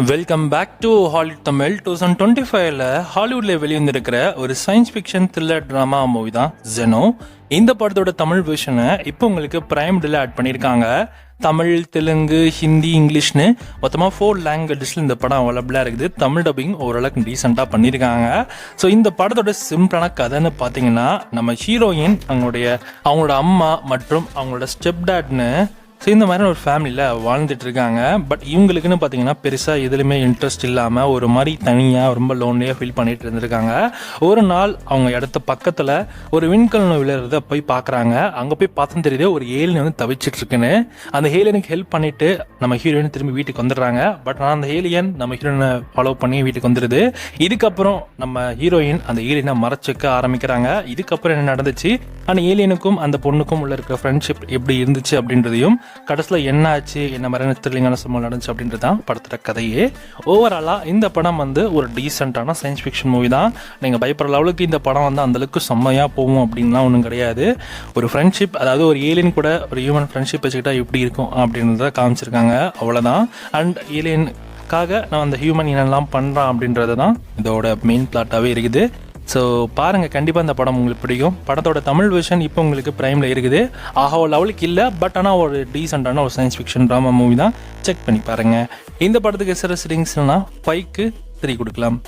Welcome back to Hollywood Tamil. 2025ல் ஹாலிவுட்ல வெளிவந்திருக்கிற ஒரு science fiction thriller drama movie தான் ஜெனோ. இந்த படத்தோட தமிழ் வெர்ஷனை இப்போ உங்களுக்கு பிரைம் டேல ஆட் பண்ணியிருக்காங்க. தமிழ், தெலுங்கு, ஹிந்தி, இங்கிலீஷ்னு மொத்தமாக 4 லாங்குவேஜஸில் இந்த படம் அவைலபிளாக இருக்குது. தமிழ் டப்பிங் ஓரளவுக்கு டீசெண்டாக பண்ணியிருக்காங்க. ஸோ இந்த படத்தோட சிம்பிளான கதைன்னு பார்த்தீங்கன்னா, நம்ம ஹீரோயின் அவங்களோட அம்மா மற்றும் அவங்களோட ஸ்டெப் டாட்னு ஸோ இந்த மாதிரி ஒரு ஃபேமிலியில் வாழ்ந்துட்டு இருக்காங்க. பட் இவங்களுக்குன்னு பார்த்தீங்கன்னா பெருசாக எதுலையுமே இன்ட்ரெஸ்ட் இல்லாமல் ஒரு மாதிரி தனியாக ரொம்ப லோன்லியாக ஃபீல் பண்ணிட்டு இருந்திருக்காங்க. ஒரு நாள் அவங்க இடத்த பக்கத்தில் ஒரு விண்கல் விழுறத போய் பார்க்குறாங்க. அங்கே போய் பார்த்தா தெரியுது ஒரு ஏலியன் வந்து தவிச்சிட்டு இருக்குன்னு. அந்த ஏலியனுக்கு ஹெல்ப் பண்ணிட்டு நம்ம ஹீரோயின் திரும்பி வீட்டுக்கு வந்துடுறாங்க. பட் ஆனால் அந்த ஏலியன் நம்ம ஹீரோயினை ஃபாலோ பண்ணி வீட்டுக்கு வந்துடுது. இதுக்கப்புறம் நம்ம ஹீரோயின் அந்த ஏலியனை மறைச்சிக்க ஆரம்பிக்கிறாங்க. இதுக்கப்புறம் என்ன நடந்துச்சு, அந்த ஏலியனுக்கும் அந்த பொண்ணுக்கும் உள்ள இருக்கிற ஃப்ரெண்ட்ஷிப் எப்படி இருந்துச்சு அப்படின்றதையும், கடைசியில் என்ன ஆச்சு, என்ன மாதிரியான த்ரில்லிங்கான சம்பவம் நடந்துச்சு அப்படின்றது தான் படத்தோட கதையே. ஓவராலாக இந்த படம் வந்து ஒரு டீசெண்டான சயின்ஸ் ஃபிக்ஷன் மூவி தான். நீங்கள் பயப்படுற லெவலுக்கு இந்த படம் வந்து அந்தளவுக்கு செம்மையாக போகும் அப்படின்லாம் ஒன்றும் கிடையாது. ஒரு ஃப்ரெண்ட்ஷிப், அதாவது ஒரு ஏலியன் கூட ஒரு ஹியூமன் ஃப்ரெண்ட்ஷிப் வச்சுக்கிட்டா எப்படி இருக்கும் அப்படின்றத காமிச்சிருக்காங்க, அவ்வளோதான். அண்ட் ஏலியனுக்காக நான் அந்த ஹியூமன் என்னெல்லாம் பண்ணுறான் அப்படின்றது தான் இதோட மெயின் பிளாட்டாகவே இருக்குது. ஸோ பாருங்கள், கண்டிப்பாக இந்த படம் உங்களுக்கு பிடிக்கும். படத்தோட தமிழ் வெர்ஷன் இப்போ உங்களுக்கு ப்ரைமில் இருக்குது. ஆஹா லெவலுக்கு இல்லை, பட் ஆனால் ஒரு டீசெண்டான ஒரு சயின்ஸ் ஃபிக்ஷன் ட்ராமா மூவி தான். செக் பண்ணி பாருங்கள். இந்த படத்துக்கு எஸ்ஆர் ரேட்டிங்ஸ்னால் 5க்கு 3 கொடுக்கலாம்.